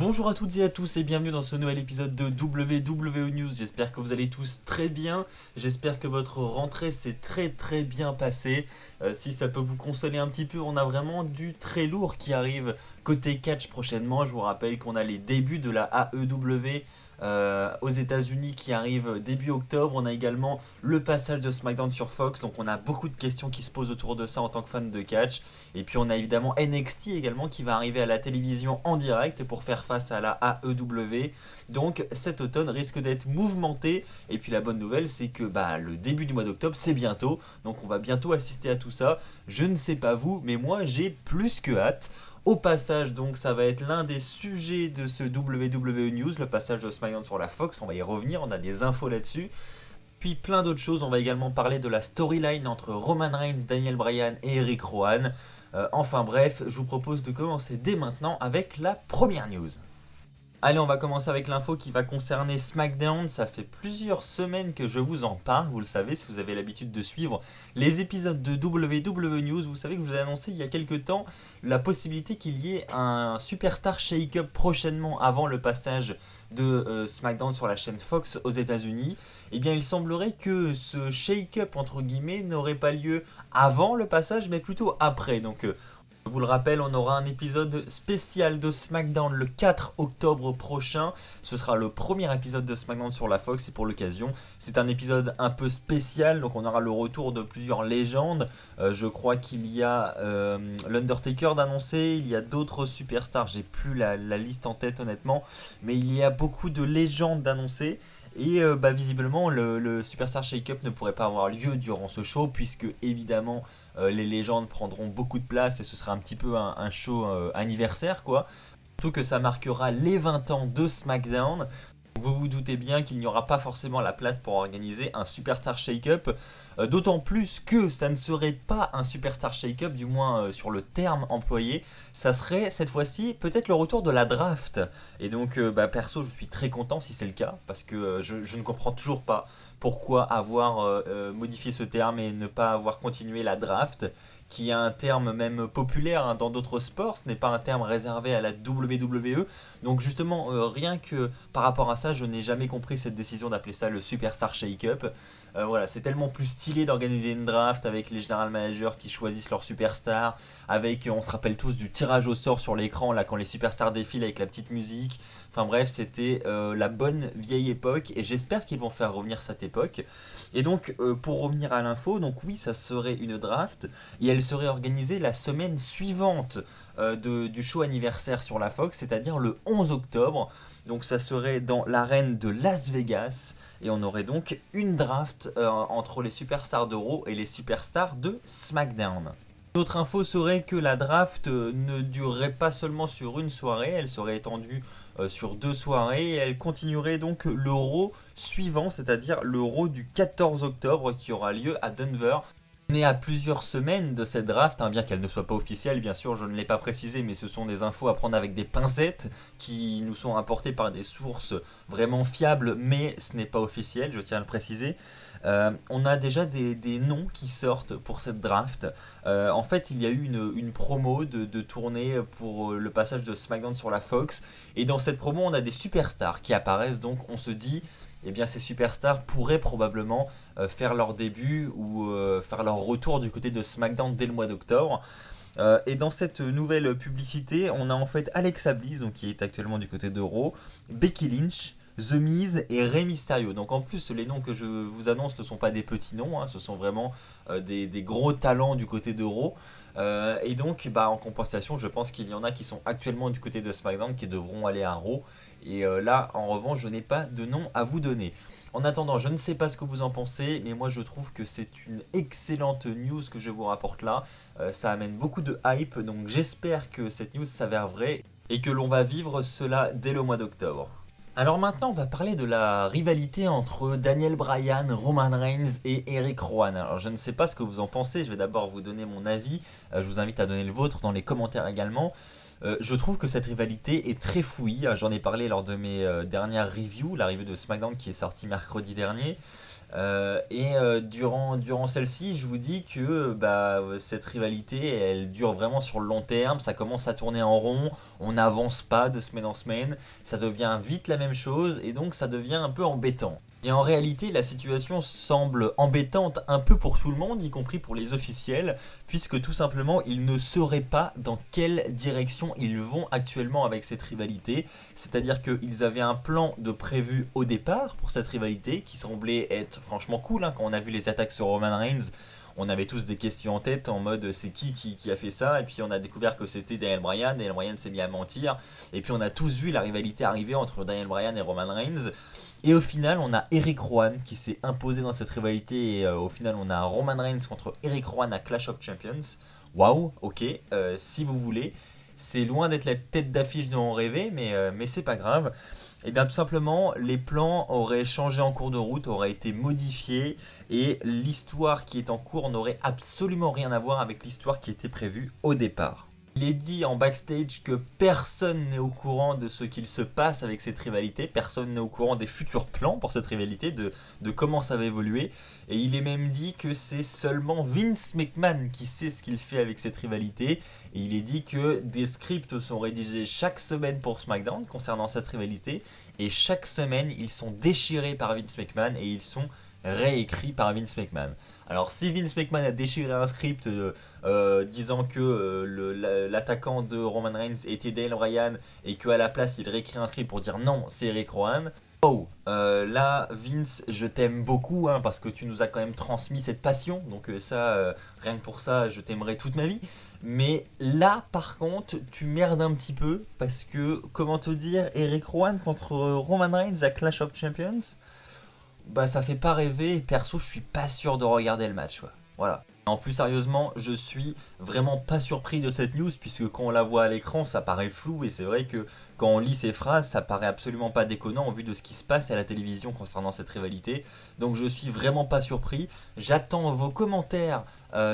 Bonjour à toutes et à tous et bienvenue dans ce nouvel épisode de WWE News. J'espère que vous allez tous très bien. J'espère que votre rentrée s'est très bien passée. Si ça peut vous consoler un petit peu, on a vraiment du très lourd qui arrive côté catch prochainement. Je vous rappelle qu'on a les débuts de la AEW aux États-Unis qui arrive début octobre. On a également le passage de SmackDown sur Fox, donc on a beaucoup de questions qui se posent autour de ça en tant que fan de catch. Et puis on a évidemment NXT également qui va arriver à la télévision en direct pour faire face à la AEW. Donc cet automne risque d'être mouvementé. Et puis la bonne nouvelle, c'est que le début du mois d'octobre c'est bientôt, donc on va bientôt assister à tout ça. Je ne sais pas vous, mais moi j'ai plus que hâte. Au passage, donc, ça va être l'un des sujets de ce WWE News, le passage de SmackDown sur la Fox. On va y revenir, on a des infos là-dessus. Puis plein d'autres choses, on va également parler de la storyline entre Roman Reigns, Daniel Bryan et Eric Rowan. Enfin bref, je vous propose de commencer dès maintenant avec la première news. Allez, on va commencer avec l'info qui va concerner SmackDown. Ça fait plusieurs semaines que je vous en parle, vous le savez, si vous avez l'habitude de suivre les épisodes de WWE News. Vous savez que je vous ai annoncé il y a quelques temps la possibilité qu'il y ait un Superstar Shake-Up prochainement avant le passage de SmackDown sur la chaîne Fox aux États-Unis. Eh bien, il semblerait que ce Shake-Up, entre guillemets, n'aurait pas lieu avant le passage, mais plutôt après. Donc, je vous le rappelle, on aura un épisode spécial de SmackDown le 4 octobre prochain. Ce sera le premier épisode de SmackDown sur la Fox et pour l'occasion, c'est un épisode un peu spécial. Donc on aura le retour de plusieurs légendes. Je crois qu'il y a l'Undertaker d'annoncer, il y a d'autres superstars. J'ai plus la liste en tête honnêtement, mais il y a beaucoup de légendes d'annoncer. Et visiblement le Superstar Shake-Up ne pourrait pas avoir lieu durant ce show puisque évidemment les légendes prendront beaucoup de place et ce sera un petit peu un show anniversaire quoi. Surtout que ça marquera les 20 ans de SmackDown. Vous vous doutez bien qu'il n'y aura pas forcément la place pour organiser un Superstar Shake-Up, d'autant plus que ça ne serait pas un Superstar Shake-Up, du moins sur le terme employé, ça serait cette fois-ci peut-être le retour de la draft. Et donc perso je suis très content si c'est le cas, parce que je ne comprends toujours pas pourquoi avoir modifié ce terme et ne pas avoir continué la draft, qui est un terme même populaire dans d'autres sports, ce n'est pas un terme réservé à la WWE. Donc justement, rien que par rapport à ça, je n'ai jamais compris cette décision d'appeler ça le Superstar Shake-Up. Voilà, c'est tellement plus stylé d'organiser une draft avec les general managers qui choisissent leurs superstars, avec, on se rappelle tous du tirage au sort sur l'écran, là quand les superstars défilent avec la petite musique. Enfin bref, c'était la bonne vieille époque et j'espère qu'ils vont faire revenir cette époque. Et donc, pour revenir à l'info, donc oui, ça serait une draft et elle serait organisée la semaine suivante du show anniversaire sur la Fox, c'est-à-dire le 11 octobre. Donc ça serait dans l'arène de Las Vegas et on aurait donc une draft entre les superstars de Raw et les superstars de SmackDown. L'autre info serait que la draft ne durerait pas seulement sur une soirée, elle serait étendue sur 2 soirées et elle continuerait donc le Raw suivant, c'est-à-dire le Raw du 14 octobre qui aura lieu à Denver. On est à plusieurs semaines de cette draft, bien qu'elle ne soit pas officielle, bien sûr, je ne l'ai pas précisé, mais ce sont des infos à prendre avec des pincettes qui nous sont apportées par des sources vraiment fiables, mais ce n'est pas officiel, je tiens à le préciser. On a déjà des noms qui sortent pour cette draft. En fait, il y a eu une promo de tournée pour le passage de SmackDown sur la Fox, et dans cette promo, on a des superstars qui apparaissent, donc on se dit eh bien ces superstars pourraient probablement faire leur début ou faire leur retour du côté de SmackDown dès le mois d'octobre. Et dans cette nouvelle publicité, on a en fait Alexa Bliss, donc qui est actuellement du côté de Raw, Becky Lynch, The Miz et Rey Mysterio. Donc en plus, les noms que je vous annonce ne sont pas des petits noms, ce sont vraiment des gros talents du côté de Raw. Et donc, en compensation, je pense qu'il y en a qui sont actuellement du côté de SmackDown qui devront aller à Raw. Et là, en revanche, je n'ai pas de nom à vous donner. En attendant, je ne sais pas ce que vous en pensez, mais moi je trouve que c'est une excellente news que je vous rapporte là. Ça amène beaucoup de hype, donc j'espère que cette news s'avère vraie et que l'on va vivre cela dès le mois d'octobre. Alors maintenant, on va parler de la rivalité entre Daniel Bryan, Roman Reigns et Eric Rowan. Alors je ne sais pas ce que vous en pensez, je vais d'abord vous donner mon avis. Je vous invite à donner le vôtre dans les commentaires également. Je trouve que cette rivalité est très fouillie. J'en ai parlé lors de mes dernières reviews, la review de SmackDown qui est sortie mercredi dernier. Durant celle-ci, je vous dis que cette rivalité, elle dure vraiment sur le long terme. Ça commence à tourner en rond. On n'avance pas de semaine en semaine. Ça devient vite la même chose et donc ça devient un peu embêtant. Et en réalité, la situation semble embêtante un peu pour tout le monde, y compris pour les officiels, puisque tout simplement, ils ne sauraient pas dans quelle direction ils vont actuellement avec cette rivalité. C'est-à-dire qu'ils avaient un plan de prévu au départ pour cette rivalité, qui semblait être franchement cool, hein. Quand on a vu les attaques sur Roman Reigns, on avait tous des questions en tête en mode c'est qui a fait ça, et puis on a découvert que c'était Daniel Bryan. Daniel Bryan s'est mis à mentir, et puis on a tous vu la rivalité arriver entre Daniel Bryan et Roman Reigns. Et au final, on a Eric Rowan qui s'est imposé dans cette rivalité. Et au final, on a Roman Reigns contre Eric Rowan à Clash of Champions. Waouh, ok, si vous voulez. C'est loin d'être la tête d'affiche dont on rêvait, mais c'est pas grave. Et bien tout simplement, les plans auraient changé en cours de route, auraient été modifiés. Et l'histoire qui est en cours n'aurait absolument rien à voir avec l'histoire qui était prévue au départ. Il est dit en backstage que personne n'est au courant de ce qu'il se passe avec cette rivalité, personne n'est au courant des futurs plans pour cette rivalité, de comment ça va évoluer. Et il est même dit que c'est seulement Vince McMahon qui sait ce qu'il fait avec cette rivalité. Et il est dit que des scripts sont rédigés chaque semaine pour SmackDown concernant cette rivalité. Et chaque semaine, ils sont déchirés par Vince McMahon et ils sont réécrit par Vince McMahon. Alors si Vince McMahon a déchiré un script disant que l'attaquant de Roman Reigns était Daniel Bryan et qu'à la place il réécrit un script pour dire non, c'est Eric Rowan. Oh, là Vince, je t'aime beaucoup, hein, parce que tu nous as quand même transmis cette passion, donc rien que pour ça, je t'aimerai toute ma vie. Mais là, par contre, tu merdes un petit peu, parce que, comment te dire, Eric Rowan contre Roman Reigns à Clash of Champions, ça fait pas rêver. Perso, je suis pas sûr de regarder le match, quoi. Voilà. En plus, sérieusement, je suis vraiment pas surpris de cette news, puisque quand on la voit à l'écran, ça paraît flou, et c'est vrai que quand on lit ces phrases, ça paraît absolument pas déconnant en vue de ce qui se passe à la télévision concernant cette rivalité. Donc je suis vraiment pas surpris. J'attends vos commentaires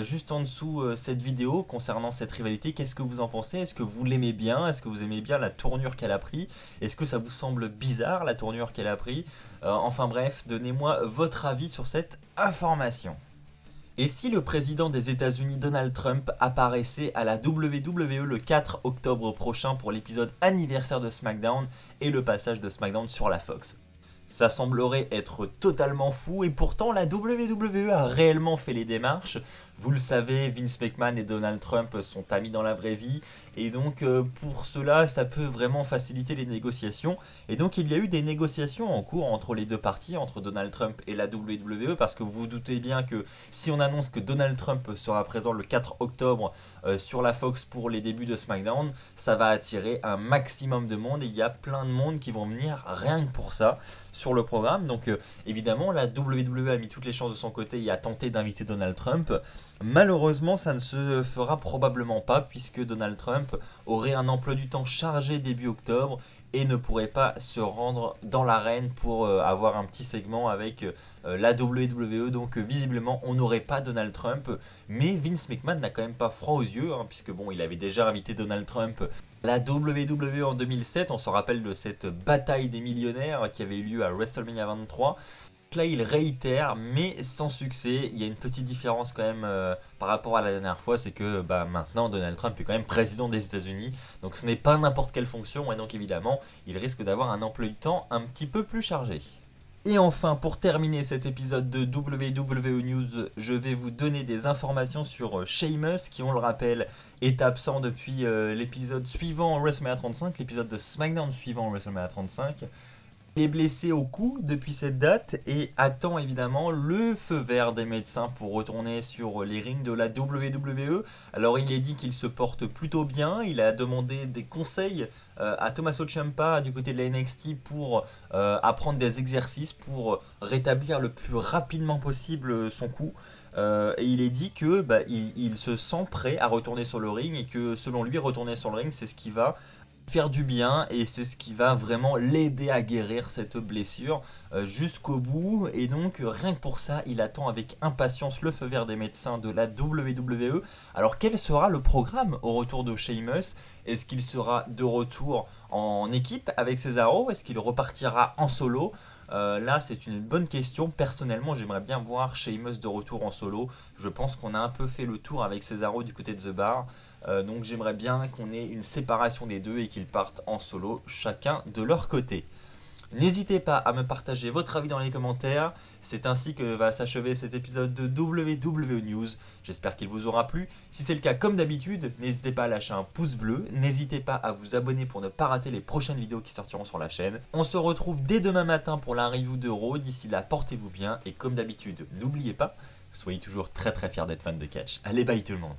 juste en dessous cette vidéo concernant cette rivalité. Qu'est-ce que vous en pensez? Est-ce que vous l'aimez bien? Est-ce que vous aimez bien la tournure qu'elle a pris? Est-ce que ça vous semble bizarre la tournure qu'elle a pris? Enfin bref, donnez-moi votre avis sur cette information. Et si le président des États-Unis Donald Trump apparaissait à la WWE le 4 octobre prochain pour l'épisode anniversaire de SmackDown et le passage de SmackDown sur la Fox? Ça semblerait être totalement fou et pourtant la WWE a réellement fait les démarches. Vous le savez, Vince McMahon et Donald Trump sont amis dans la vraie vie et donc pour cela ça peut vraiment faciliter les négociations. Et donc il y a eu des négociations en cours entre les deux parties, entre Donald Trump et la WWE, parce que vous vous doutez bien que si on annonce que Donald Trump sera présent le 4 octobre sur la Fox pour les débuts de SmackDown, ça va attirer un maximum de monde et il y a plein de monde qui vont venir rien que pour ça sur le programme. Donc évidemment la WWE a mis toutes les chances de son côté et a tenté d'inviter Donald Trump. Malheureusement ça ne se fera probablement pas, puisque Donald Trump aurait un emploi du temps chargé début octobre et ne pourrait pas se rendre dans l'arène pour avoir un petit segment avec la WWE. Donc visiblement on n'aurait pas Donald Trump, mais Vince McMahon n'a quand même pas froid aux yeux, hein, puisque bon, il avait déjà invité Donald Trump à la WWE en 2007. On se rappelle de cette bataille des millionnaires qui avait eu lieu à WrestleMania 23. Là il réitère mais sans succès. Il y a une petite différence quand même par rapport à la dernière fois, c'est que maintenant Donald Trump est quand même président des États-Unis, donc ce n'est pas n'importe quelle fonction et donc évidemment il risque d'avoir un emploi du temps un petit peu plus chargé. Et enfin, pour terminer cet épisode de WWE News, je vais vous donner des informations sur Sheamus, qui, on le rappelle, est absent depuis l'épisode suivant WrestleMania 35, l'épisode de SmackDown suivant WrestleMania 35. Il est blessé au cou depuis cette date et attend évidemment le feu vert des médecins pour retourner sur les rings de la WWE. Alors il est dit qu'il se porte plutôt bien, il a demandé des conseils à Tommaso Ciampa du côté de la NXT pour apprendre des exercices pour rétablir le plus rapidement possible son cou. Et il est dit que il se sent prêt à retourner sur le ring et que selon lui retourner sur le ring c'est ce qui va faire du bien et c'est ce qui va vraiment l'aider à guérir cette blessure jusqu'au bout. Et donc rien que pour ça il attend avec impatience le feu vert des médecins de la WWE. Alors quel sera le programme au retour de Sheamus? Est-ce qu'il sera de retour en équipe avec Cesaro? Est-ce qu'il repartira en solo? Là, c'est une bonne question. Personnellement, j'aimerais bien voir Sheamus de retour en solo. Je pense qu'on a un peu fait le tour avec Cesaro du côté de The Bar. Donc j'aimerais bien qu'on ait une séparation des deux et qu'ils partent en solo, chacun de leur côté. N'hésitez pas à me partager votre avis dans les commentaires. C'est ainsi que va s'achever cet épisode de WWE News. J'espère qu'il vous aura plu. Si c'est le cas, comme d'habitude, n'hésitez pas à lâcher un pouce bleu. N'hésitez pas à vous abonner pour ne pas rater les prochaines vidéos qui sortiront sur la chaîne. On se retrouve dès demain matin pour la review de Raw. D'ici là, portez-vous bien. Et comme d'habitude, n'oubliez pas, soyez toujours très très fiers d'être fan de catch. Allez, bye tout le monde.